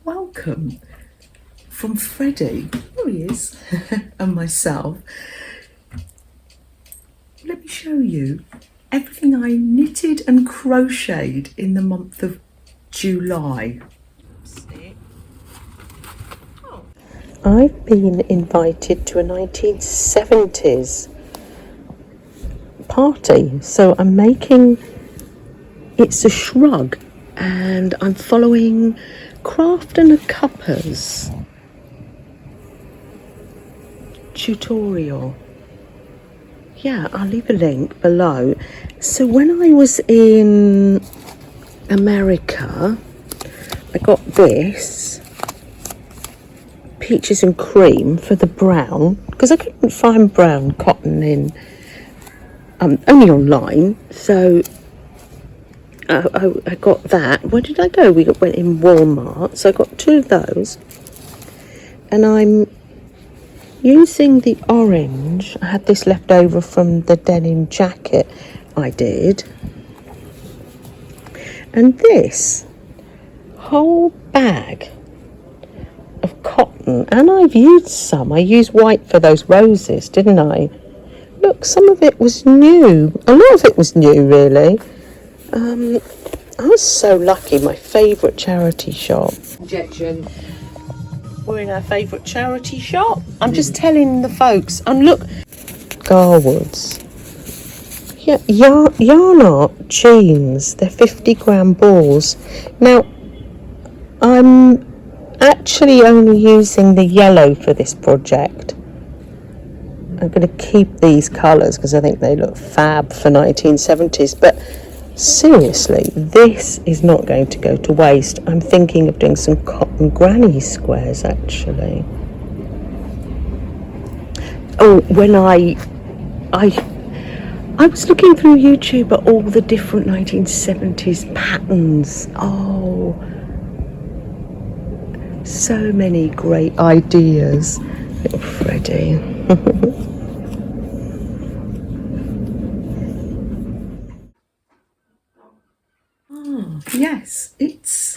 welcome from Freddie, here he is, and myself. Let me show you everything I knitted and crocheted in the month of July. I've been invited to a 1970s party, so I'm making, it's a shrug, and I'm following Craft and a Cuppa's tutorial. Yeah, I'll leave a link below. So when I was in America, I got this peaches and cream for the brown, because I couldn't find brown cotton in only online, so I got that. Where did I go? Went in Walmart, so I got 2 of those, and I'm using the orange. I had this left over from the denim jacket I did, and this whole bag of cotton, and I've used some. I used white for those roses, didn't I? Look, some of it was new. A lot of it was new, really. I was so lucky. My favourite charity shop. Objection. We're in our favourite charity shop. I'm just telling the folks. And look, Garwoods. Yeah, yarn art jeans. They're 50-gram balls. Now, I'm actually only using the yellow for this project. I'm going to keep these colours because I think they look fab for 1970s, but seriously, this is not going to go to waste. I'm thinking of doing some cotton granny squares, actually. Oh, when I was looking through YouTube at all the different 1970s patterns. Oh, so many great ideas. Little Freddie. Yes, it's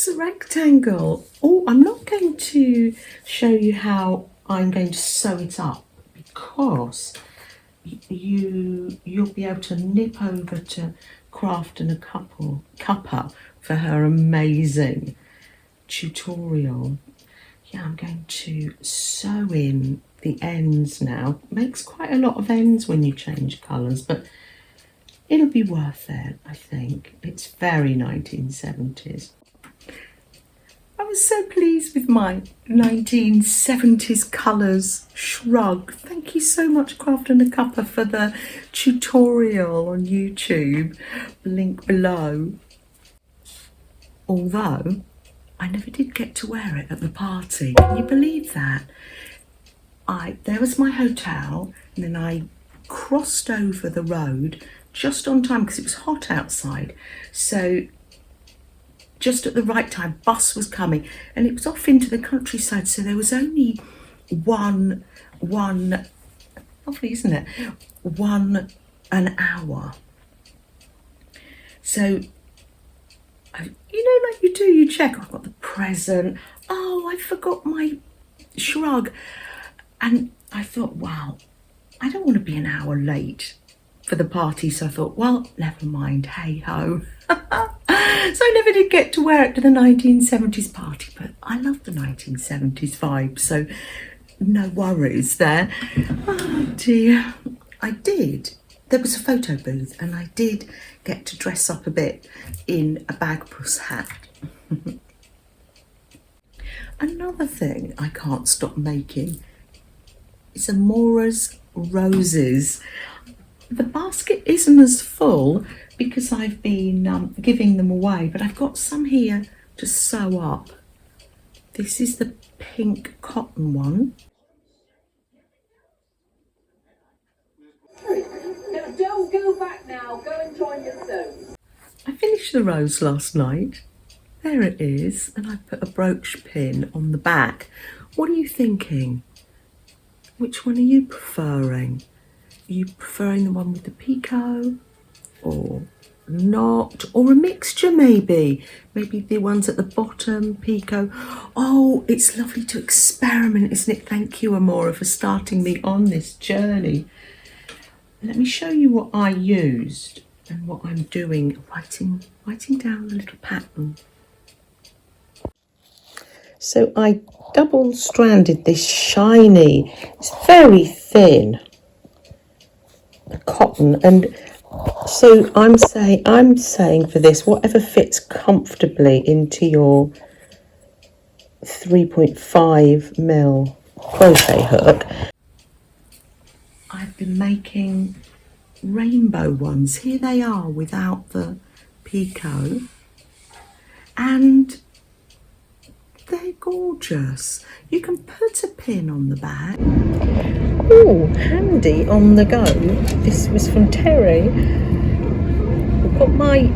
a rectangle. Oh, I'm not going to show you how I'm going to sew it up, because you'll be able to nip over to Craft and a Cuppa for her amazing tutorial. Yeah, I'm going to sew in the ends now. It makes quite a lot of ends when you change colours, but it'll be worth it, I think. It's very 1970s. I was so pleased with my 1970s colours shrug. Thank you so much, Craft and a Cuppa, for the tutorial on YouTube. Link below. Although I never did get to wear it at the party. Can you believe that? There was my hotel, and then I crossed over the road just on time because it was hot outside. So just at the right time, bus was coming, and it was off into the countryside. So there was only one, lovely, isn't it? An hour. So, you know, like you do, you check, I've got the present. Oh, I forgot my shrug. And I thought, wow, I don't want to be an hour late for the party. So I thought, well, never mind, hey ho. So I never did get to wear it to the 1970s party, but I love the 1970s vibe, so no worries there. Oh dear, I did. There was a photo booth, and I did get to dress up a bit in a bagpuss hat. Another thing I can't stop making is Amora's roses. The basket isn't as full because I've been giving them away, but I've got some here to sew up. This is the pink cotton one. No, don't go back now. Go and join the sew. I finished the rose last night. There it is, and I put a brooch pin on the back. What are you thinking? Which one are you preferring? Are you preferring the one with the picot or knot, or a mixture maybe. Maybe the ones at the bottom, picot. Oh, it's lovely to experiment, isn't it? Thank you, Amora, for starting me on this journey. Let me show you what I used and what I'm doing, writing down the little pattern. So I double stranded this shiny, it's very thin cotton, and so I'm saying for this, whatever fits comfortably into your 3.5mm crochet hook. I've been making rainbow ones. Here they are without the picot, and they're gorgeous. You can put a pin on the back. Oh, handy on the go. This was from Terry. I've got my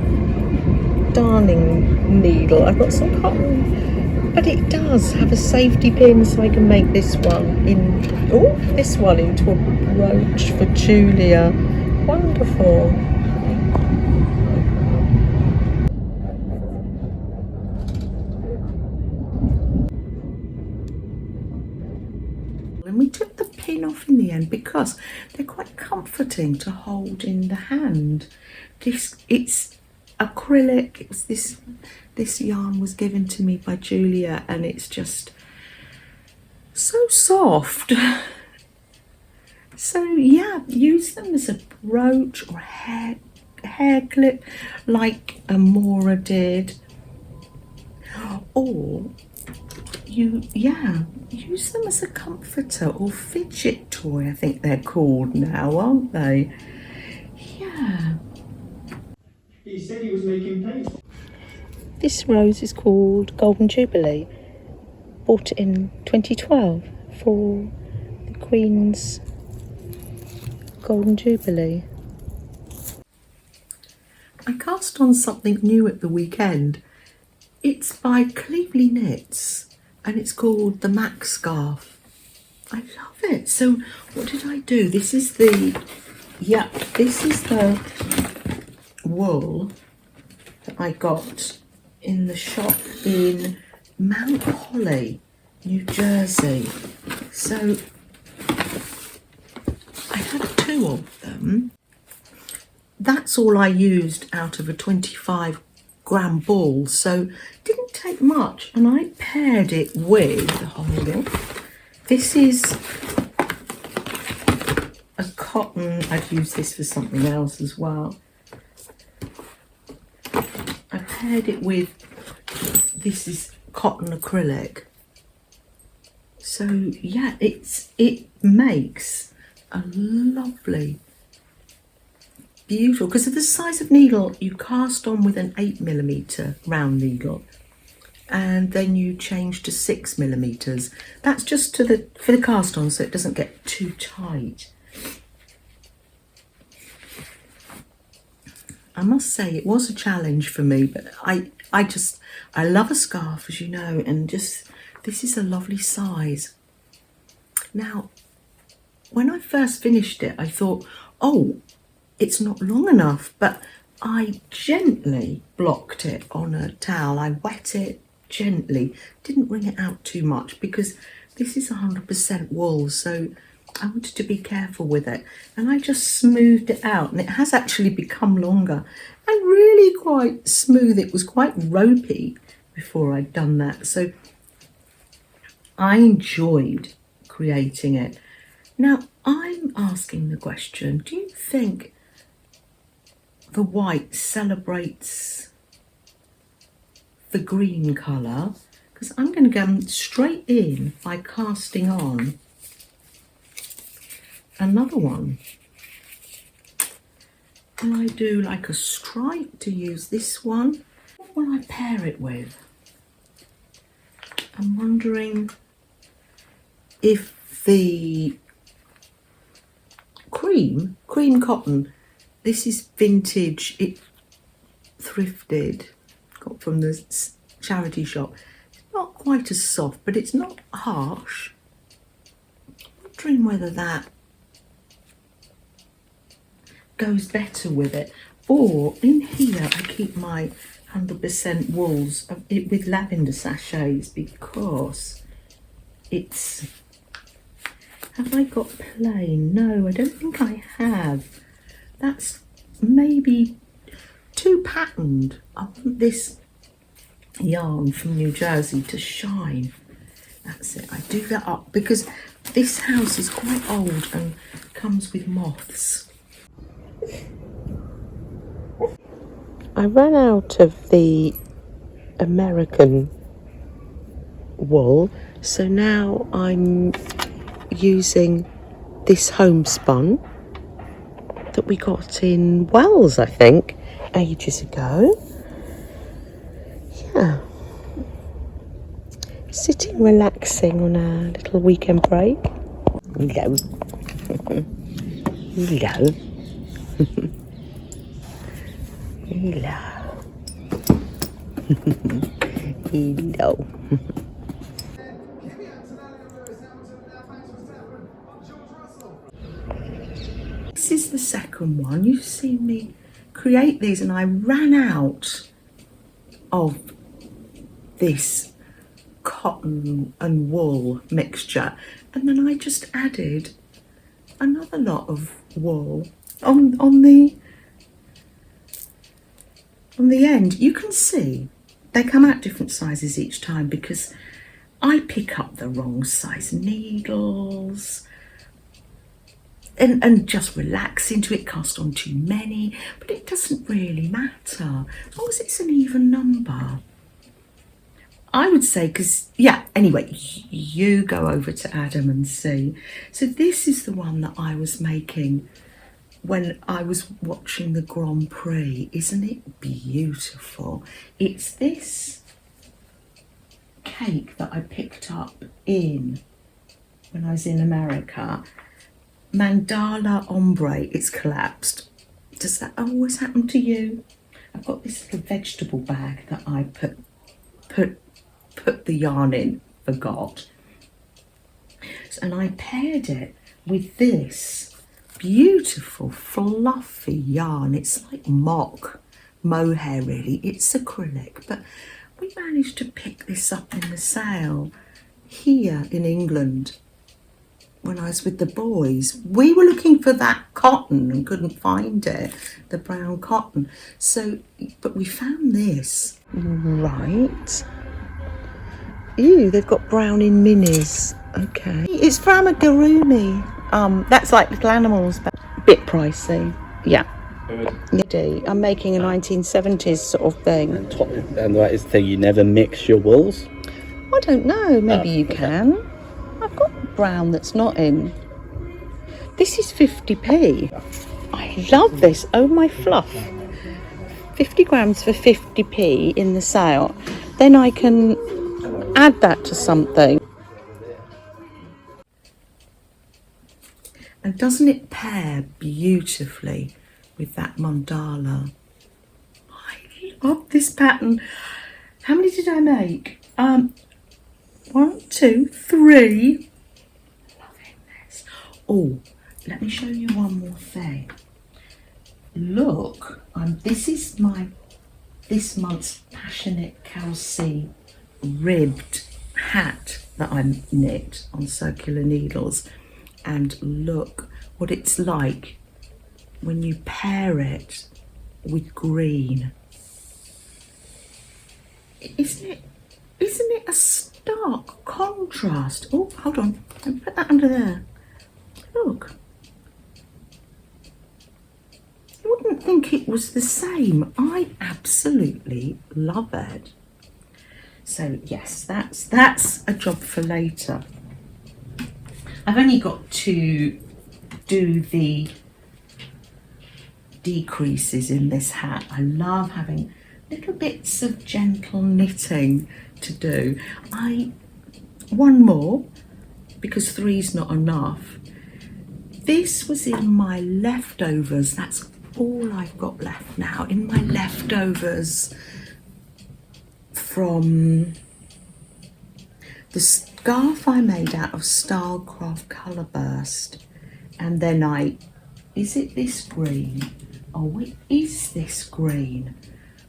darning needle. I've got some cotton, but it does have a safety pin, so I can make this one into a brooch for Julia. Wonderful. And we took the pin off in the end because they're quite comforting to hold in the hand. It's acrylic. It was this yarn was given to me by Julia, and it's just so soft. So yeah, use them as a brooch or a hair clip like Amora did, or use them as a comforter or fidget toy. I think they're called now, aren't they? Yeah. He said he was making paper. This rose is called Golden Jubilee. Bought it in 2012 for the Queen's Golden Jubilee. I cast on something new at the weekend. It's by Cleveley Knits, and it's called the Mac Scarf. I love it. So what did I do? This is the wool that I got in the shop in Mount Holly, New Jersey. So I had 2 of them. That's all I used out of a 25-gram ball, so didn't take much, and I paired it with, hold on, this is a cotton. I'd use this for something else as well. I paired it with, this is cotton acrylic. So yeah, it makes a lovely, beautiful, because of the size of needle, you cast on with an 8mm round needle, and then you change to 6mm. That's just for the cast on, so it doesn't get too tight. I must say it was a challenge for me, but I love a scarf, as you know, and just this is a lovely size. Now, when I first finished it, I thought, oh, it's not long enough, but I gently blocked it on a towel. I wet it gently, didn't wring it out too much, because this is 100% wool, so I wanted to be careful with it, and I just smoothed it out, and it has actually become longer and really quite smooth. It was quite ropey before I'd done that, so I enjoyed creating it. Now I'm asking the question, do you think the white celebrates the green colour? Because I'm going to go straight in by casting on another one. Will I do like a stripe to use this one? What will I pair it with? I'm wondering if the cream cotton, this is vintage, it thrifted, got from the charity shop. It's not quite as soft, but it's not harsh. I'm wondering whether that goes better with it. Or in here, I keep my 100% wools with lavender sachets because it's... Have I got plain? No, I don't think I have. That's maybe too patterned. I want this yarn from New Jersey to shine. That's it. I do that up because this house is quite old and comes with moths. I ran out of the American wool, so now I'm using this homespun that we got in Wells, I think, ages ago. Yeah. Sitting relaxing on a little weekend break. Hello. Hello. Hello. Hello. This is the second one. You've seen me create these and I ran out of this cotton and wool mixture, and then I just added another lot of wool on the end. You can see they come out different sizes each time because I pick up the wrong size needles and just relax into it, cast on too many, but it doesn't really matter as long as it's an even number. I would say, because, yeah, anyway, you go over to Adam and see. So this is the one that I was making when I was watching the Grand Prix. Isn't it beautiful? It's this cake that I picked up when I was in America. Mandala ombre, it's collapsed. Does that always happen to you? I've got this little vegetable bag that I put the yarn in, forgot. And I paired it with this beautiful fluffy yarn. It's like mock mohair really, it's acrylic, but we managed to pick this up in the sale here in England when I was with the boys. We were looking for that cotton and couldn't find it, the brown cotton. So, but we found this. Right. Ew, they've got brown in minis. Okay. It's from a Garumi. That's like little animals, but a bit pricey. Yeah. I'm making a 1970s sort of thing. And that is the thing, you never mix your wools? I don't know, maybe you can. I've got brown that's not in. This is 50p. I love this. Oh my fluff. 50 grams for 50p in the sale. Then I can add that to something. And doesn't it pair beautifully with that mandala? I love this pattern. How many did I make? 1, 2, 3. Loving this. Oh, let me show you one more thing. Look, this is this month's Passionate Kelsey ribbed hat that I knit on circular needles, and look what it's like when you pair it with green. Isn't it a stark contrast? Oh, hold on, let me put that under there. Look, you wouldn't think it was the same. I absolutely love it. So yes, that's a job for later. I've only got to do the decreases in this hat. I love having little bits of gentle knitting to do. One more, because 3's not enough. This was in my leftovers. That's all I've got left now. In my leftovers from the scarf I made out of Stylecraft Colourburst, and then I Is it this green? Oh, it is this green.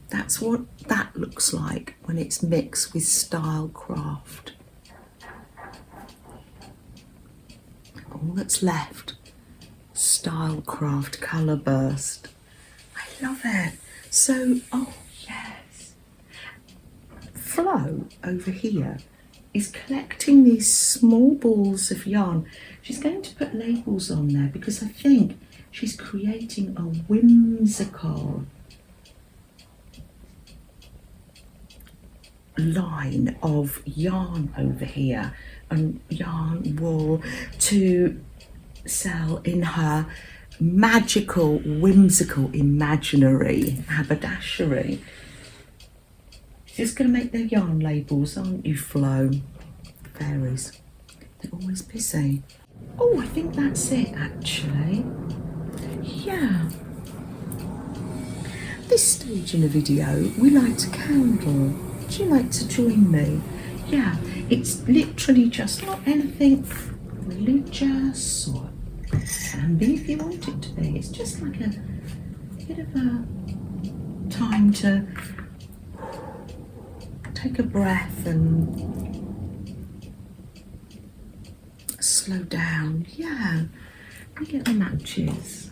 That's what that looks like when it's mixed with Style Craft. All that's left, Style Craft Colour Burst. I love it. So, oh yes. Flo over here is collecting these small balls of yarn. She's going to put labels on there because I think she's creating a whimsical line of yarn over here, and yarn wool to sell in her magical, whimsical, imaginary haberdashery. She's going to make their yarn labels, aren't you, Flo? Fairies. They're always busy. Oh, I think that's it, actually. Yeah. This stage in the video, we light a candle. Would you like to join me? Yeah, it's literally just not anything religious, or can be if you want it to be. It's just like a bit of a time to take a breath and slow down. Yeah, let me get the matches.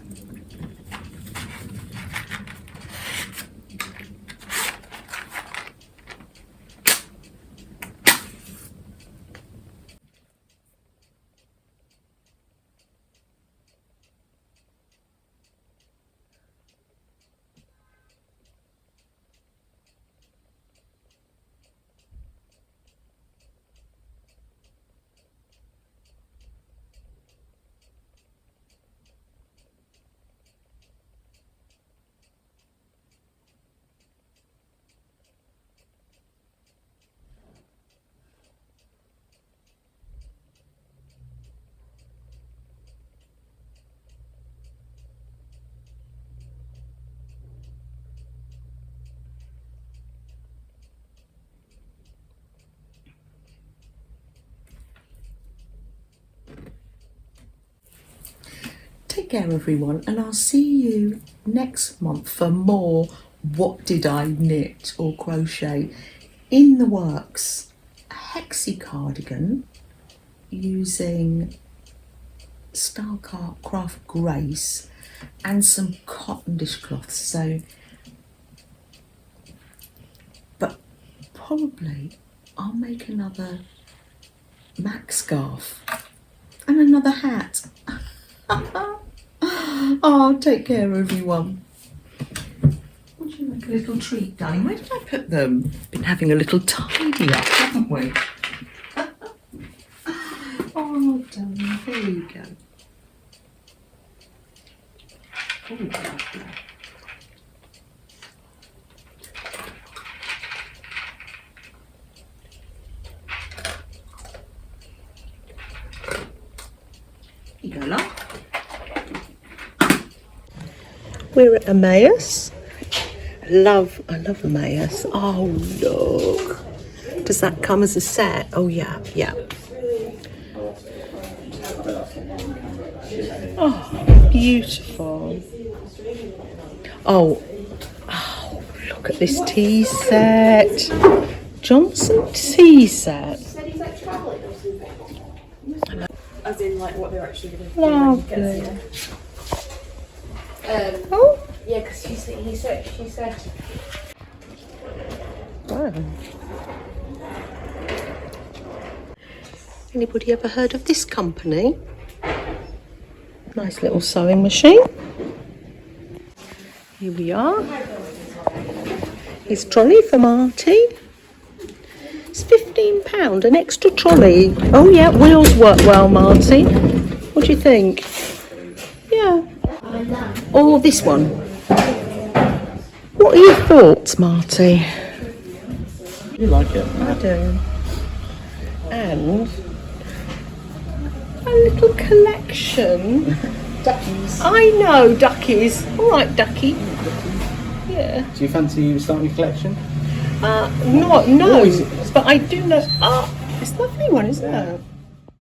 Take care, everyone, and I'll see you next month for more What Did I Knit or Crochet. In the works, a hexie cardigan using Style Craft Grace and some cotton dishcloths. So, but probably I'll make another Mac scarf and another hat. Oh, take care, everyone. Would you like a little treat, darling? Where did I put them? Been having a little tidy up, haven't we? Oh, darling, there you go. Oh, lovely. Here you go, love. We're at Emmaus. I love Emmaus. Oh, look. Does that come as a set? Oh, yeah, yeah. Oh, beautiful. Oh, look at this tea set. Johnson tea set. As in, like, what they're actually going to do. Lovely. Oh? Yeah, because she said. Wow. Anybody ever heard of this company? Nice little sewing machine. Here we are. Here's trolley for Marty. It's £15, an extra trolley. Oh yeah, wheels work well, Marty. What do you think? Yeah. Or this one. What are your thoughts, Marty? You like it? I do. And a little collection. Duckies. I know, duckies. All right, ducky. Yeah. Do you fancy starting a collection? No, but I do know. It's a lovely one, isn't it?